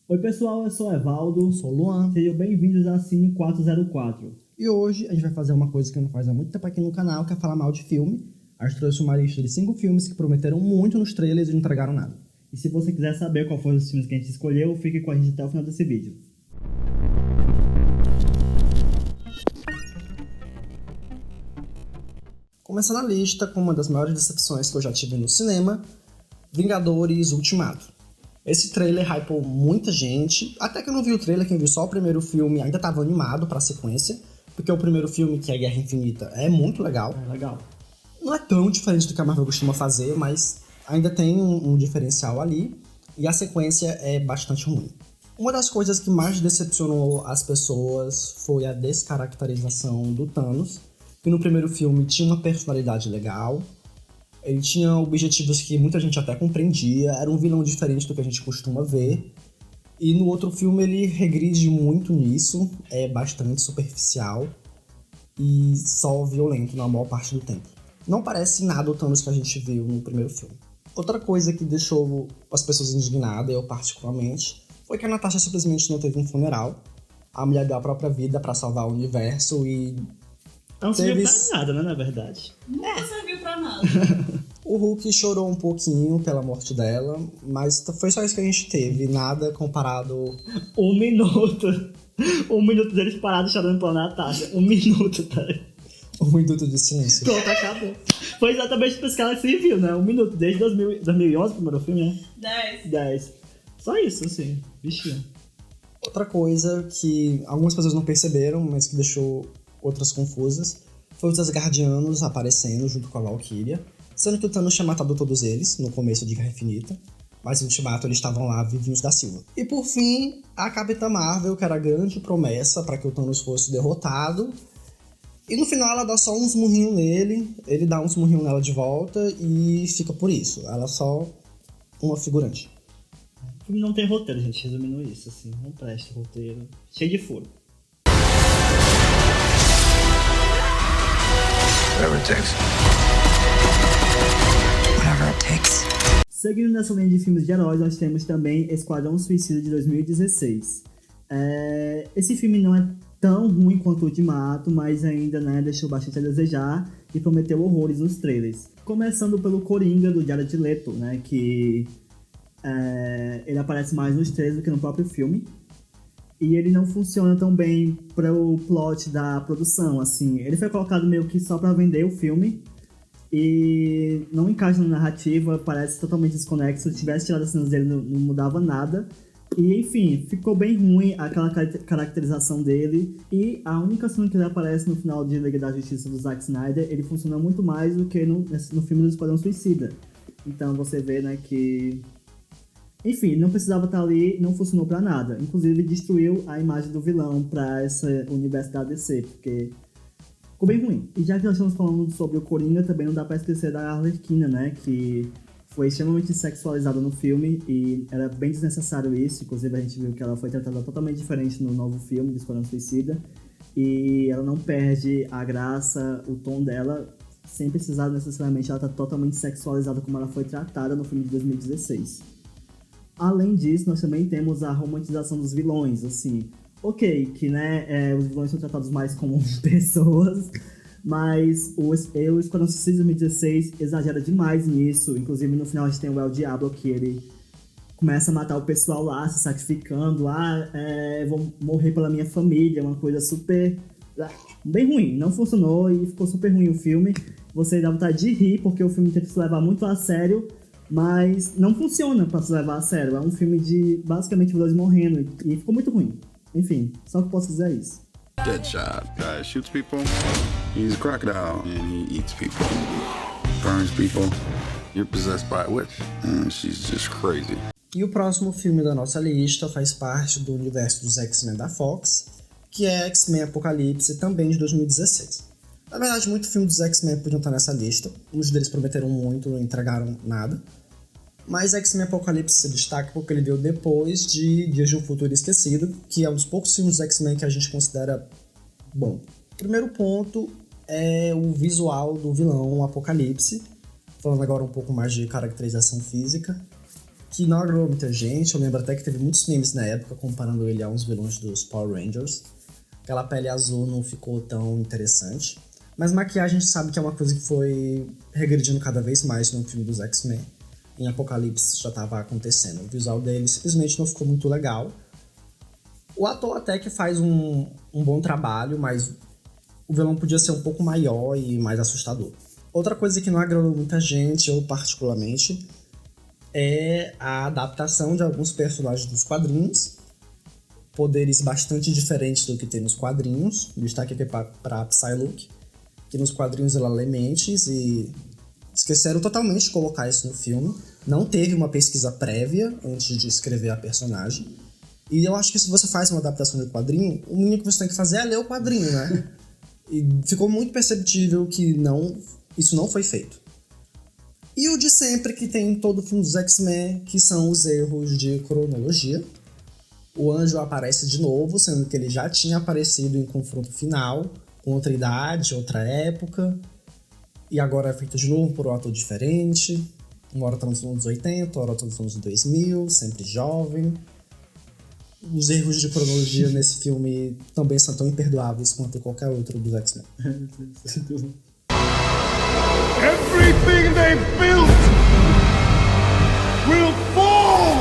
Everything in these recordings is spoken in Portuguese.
Oi pessoal, eu sou o Evaldo. Sou o Luan. Sejam bem-vindos a Cine 404. E hoje a gente vai fazer uma coisa que não faz há muito tempo aqui no canal, que é falar mal de filme. A gente trouxe uma lista de 5 filmes que prometeram muito nos trailers e não entregaram nada. E se você quiser saber qual foram os filmes que a gente escolheu, fique com a gente até o final desse vídeo. Começando a lista com uma das maiores decepções que eu já tive no cinema, Vingadores Ultimato. Esse trailer hypou muita gente, até que eu não vi o trailer, quem viu só o primeiro filme ainda estava animado para a sequência, porque o primeiro filme, que é Guerra Infinita, é muito legal. É legal. Não é tão diferente do que a Marvel costuma fazer, mas ainda tem um diferencial ali, e a sequência é bastante ruim. Uma das coisas que mais decepcionou as pessoas foi a descaracterização do Thanos, que no primeiro filme tinha uma personalidade legal, ele tinha objetivos que muita gente até compreendia, era um vilão diferente do que a gente costuma ver. E no outro filme ele regride muito nisso, é bastante superficial e só violento na maior parte do tempo. Não parece nada o Thanos que a gente viu no primeiro filme. Outra coisa que deixou as pessoas indignadas, eu particularmente, foi que a Natasha simplesmente não teve um funeral. A mulher deu a própria vida pra salvar o universo e... Não serviu pra nada, né, na verdade. Não serviu pra nada. O Hulk chorou um pouquinho pela morte dela, mas foi só isso que a gente teve, nada comparado... Um minuto deles parados chorando pela Natasha. Um minuto, tá? Um minuto de silêncio. Pronto, acabou. Foi exatamente por isso que ela se viu, né? Um minuto, desde 2011, o primeiro filme, né? 10. Só isso, assim, bichinho. Outra coisa que algumas pessoas não perceberam, mas que deixou outras confusas, foi os Asgardianos aparecendo junto com a Valkyria, sendo que o Thanos tinha matado todos eles no começo de Guerra Infinita, mas no Ultimato eles estavam lá vivinhos da Silva. E por fim, a Capitã Marvel, que era a grande promessa para que o Thanos fosse derrotado, e no final ela dá só uns murrinhos nele, ele dá uns murrinhos nela de volta e fica por isso. Ela é só uma figurante. O filme não tem roteiro, gente, resumindo isso, assim, não presta roteiro, cheio de furo. Whatever it takes. Whatever it takes. Seguindo nessa linha de filmes de heróis, nós temos também Esquadrão Suicida de 2016. Esse filme não é tão ruim quanto o Ultimato, mas ainda, né, deixou bastante a desejar e prometeu horrores nos trailers. Começando pelo Coringa, do Jared Leto, né, que ele aparece mais nos trailers do que no próprio filme. E ele não funciona tão bem para o plot da produção, assim. Ele foi colocado meio que só para vender o filme e não encaixa na narrativa, parece totalmente desconexo. Se tivesse tirado as cenas dele, não mudava nada. E, enfim, ficou bem ruim aquela caracterização dele. E a única cena que ele aparece no final de Liga da Justiça do Zack Snyder, ele funciona muito mais do que no filme do Esquadrão Suicida. Então você vê, né, que... Enfim, não precisava estar ali, não funcionou pra nada. Inclusive, destruiu a imagem do vilão pra essa universo da DC, porque ficou bem ruim. E já que nós estamos falando sobre o Coringa, também não dá pra esquecer da Arlequina, né? Que foi extremamente sexualizada no filme e era bem desnecessário isso. Inclusive, a gente viu que ela foi tratada totalmente diferente no novo filme do Esquadrão Suicida. E ela não perde a graça, o tom dela, sem precisar necessariamente ela estar totalmente sexualizada como ela foi tratada no filme de 2016. Além disso, nós também temos a romantização dos vilões, assim. Ok, que, né, os vilões são tratados mais como pessoas, mas o Esquadrão Suicida de 2016 exagera demais nisso. Inclusive, no final, a gente tem o El Diablo, que ele começa a matar o pessoal lá, se sacrificando. Vou morrer pela minha família, uma coisa super... bem ruim. Não funcionou e ficou super ruim o filme. Você dá vontade de rir, porque o filme tenta se levar muito a sério, mas não funciona pra se levar a sério. É um filme de, basicamente, vilões morrendo. E ficou muito ruim. Enfim, só que posso dizer isso. Deadshot. Guy shoots people. He's a crocodile. And he eats people. Burns people. You're possessed by a witch. And she's just crazy. E o próximo filme da nossa lista faz parte do universo dos X-Men da Fox, que é X-Men Apocalipse, também de 2016. Na verdade, muitos filmes dos X-Men podiam estar nessa lista. Uns deles prometeram muito, não entregaram nada. Mas X-Men Apocalipse se destaca porque ele veio depois de Dias de um Futuro Esquecido, que é um dos poucos filmes dos X-Men que a gente considera bom. O primeiro ponto é o visual do vilão, o Apocalipse. Falando agora um pouco mais de caracterização física. que não agradou muita gente. Eu lembro até que teve muitos memes na época comparando ele a uns vilões dos Power Rangers. Aquela pele azul não ficou tão interessante. Mas maquiagem a gente sabe que é uma coisa que foi regredindo cada vez mais no filme dos X-Men. Em Apocalipse já estava acontecendo. O visual dele simplesmente não ficou muito legal. O ator até que faz um bom trabalho, mas o vilão podia ser um pouco maior e mais assustador. Outra coisa que não agradou muita gente, eu particularmente, é a adaptação de alguns personagens dos quadrinhos. Poderes bastante diferentes do que tem nos quadrinhos. Destaque aqui para Psylocke, que nos quadrinhos ela lê mentes e esqueceram totalmente de colocar isso no filme. Não teve uma pesquisa prévia antes de escrever a personagem. E eu acho que se você faz uma adaptação de quadrinho, o mínimo que você tem que fazer é ler o quadrinho, né? E ficou muito perceptível que isso não foi feito. E o de sempre que tem em todo filme dos X-Men, que são os erros de cronologia. O Anjo aparece de novo, sendo que ele já tinha aparecido em Confronto Final, com outra idade, outra época. E agora é feito de novo por um ator diferente. Uma hora tá nos anos 80, outra tá nos anos 2000, sempre jovem. Os erros de cronologia nesse filme também são tão imperdoáveis quanto qualquer outro dos X-Men. Everything they built will fall,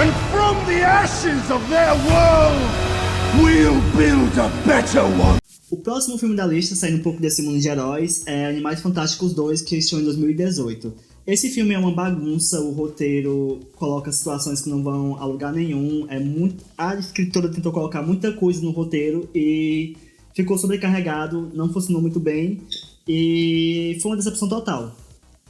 and from the ashes of their world, we'll build a better one. O próximo filme da lista, saindo um pouco desse mundo de heróis, é Animais Fantásticos 2, que estreou em 2018. Esse filme é uma bagunça, o roteiro coloca situações que não vão a lugar nenhum, a escritora tentou colocar muita coisa no roteiro e ficou sobrecarregado, não funcionou muito bem e foi uma decepção total.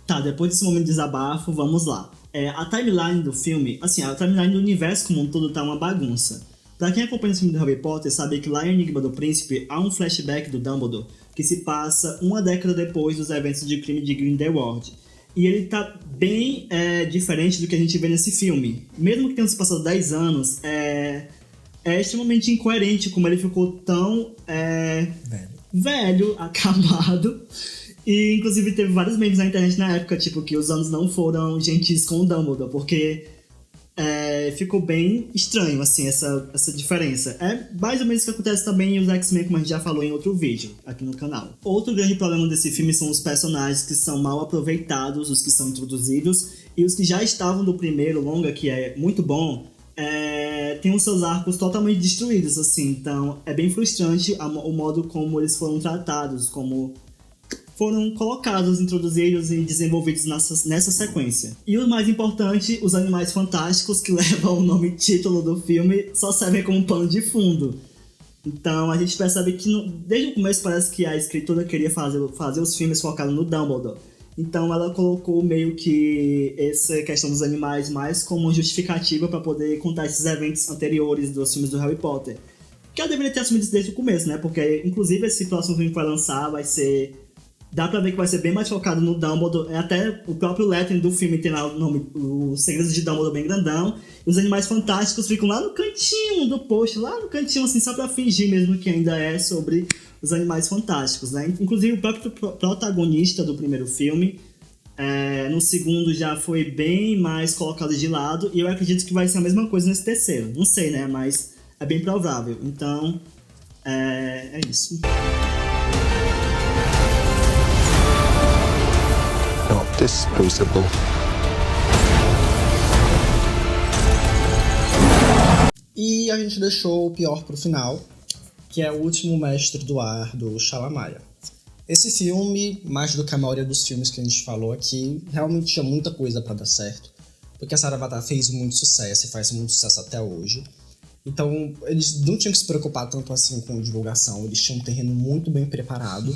Tá, depois desse momento de desabafo, vamos lá. A timeline do filme, assim, a timeline do universo como um todo tá uma bagunça. Pra quem acompanha o filme do Harry Potter, sabe que lá em Enigma do Príncipe há um flashback do Dumbledore que se passa uma década depois dos eventos de crime de Grindelwald. E ele tá bem diferente do que a gente vê nesse filme. Mesmo que tenha se passado 10 anos, é extremamente incoerente como ele ficou tão velho, acabado. E inclusive teve vários memes na internet na época, tipo, que os anos não foram gentis com o Dumbledore, porque ficou bem estranho, assim, essa diferença. É mais ou menos o que acontece também em os X-Men, como a gente já falou em outro vídeo aqui no canal. Outro grande problema desse filme são os personagens que são mal aproveitados, os que são introduzidos, e os que já estavam do primeiro longa, que é muito bom, tem os seus arcos totalmente destruídos, assim. Então é bem frustrante o modo como eles foram tratados, como foram colocados, introduzidos e desenvolvidos nessa sequência. E o mais importante, os Animais Fantásticos, que levam o nome título do filme, só servem como pano de fundo. Então a gente percebe que desde o começo parece que a escritora queria fazer os filmes focados no Dumbledore. Então ela colocou meio que essa questão dos animais mais como justificativa para poder contar esses eventos anteriores dos filmes do Harry Potter. Que ela deveria ter assumido isso desde o começo, né? Porque inclusive esse próximo filme que vai lançar vai ser... Dá pra ver que vai ser bem mais focado no Dumbledore. Até o próprio lettering do filme tem lá o nome, Os Segredos de Dumbledore bem grandão. E os Animais Fantásticos ficam lá no cantinho do post, lá no cantinho, assim, só pra fingir mesmo que ainda é sobre os Animais Fantásticos, né? Inclusive o próprio protagonista do primeiro filme, no segundo já foi bem mais colocado de lado. E eu acredito que vai ser a mesma coisa nesse terceiro. Não sei, né? Mas é bem provável. Então, é isso. Not disposable. E a gente deixou o pior pro final, que é O Último Mestre do Ar, do Shyamalan. Esse filme, mais do que a maioria dos filmes que a gente falou aqui, realmente tinha muita coisa pra dar certo, porque a Saravatar fez muito sucesso e faz muito sucesso até hoje. Então, eles não tinham que se preocupar tanto assim com divulgação, eles tinham um terreno muito bem preparado.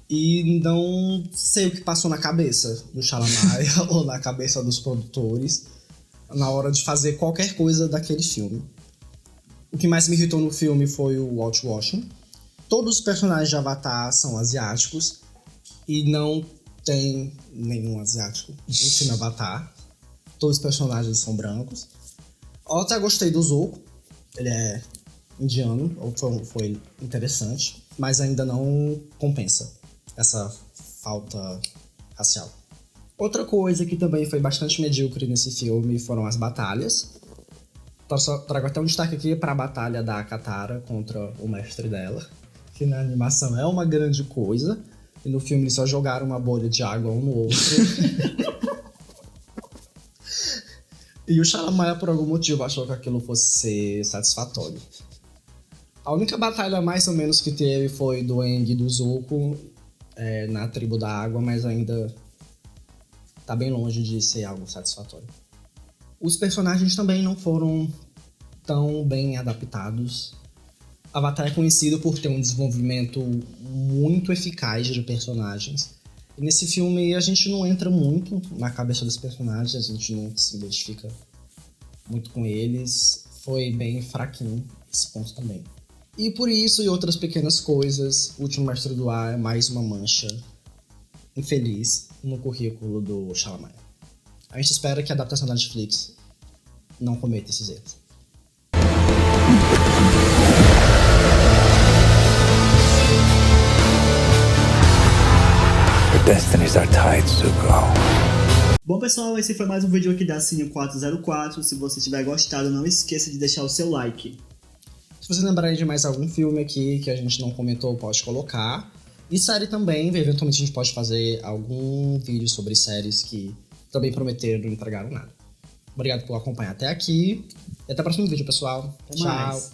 E não sei o que passou na cabeça do Shyamalan ou na cabeça dos produtores na hora de fazer qualquer coisa daquele filme. O que mais me irritou no filme foi o whitewashing. Todos os personagens de Avatar são asiáticos e não tem nenhum asiático no filme Avatar. Todos os personagens são brancos. Eu até gostei do Zuko, ele é indiano, foi interessante, mas ainda não compensa essa falta racial. Outra coisa que também foi bastante medíocre nesse filme foram as batalhas. Trago até um destaque aqui para a batalha da Katara contra o mestre dela, que na animação é uma grande coisa, e no filme eles só jogaram uma bolha de água um no outro. E o Shyamalan, por algum motivo, achou que aquilo fosse ser satisfatório. A única batalha mais ou menos que teve foi do Aang e do Zuko na Tribo da Água, mas ainda tá bem longe de ser algo satisfatório. Os personagens também não foram tão bem adaptados. Avatar é conhecido por ter um desenvolvimento muito eficaz de personagens. E nesse filme a gente não entra muito na cabeça dos personagens, a gente não se identifica muito com eles. Foi bem fraquinho esse ponto também. E por isso e outras pequenas coisas, O Último Mestre do Ar é mais uma mancha infeliz no currículo do Shyamalan. A gente espera que a adaptação da Netflix não cometa esses erros. Your destinies are tied, Zuko. Bom, pessoal, esse foi mais um vídeo aqui da Cine 404. Se você tiver gostado, não esqueça de deixar o seu like. Se você lembrar de mais algum filme aqui que a gente não comentou, pode colocar. E série também, eventualmente a gente pode fazer algum vídeo sobre séries que também prometeram e não entregaram nada. Obrigado por acompanhar até aqui. E até o próximo vídeo, pessoal. Até Tchau. mais.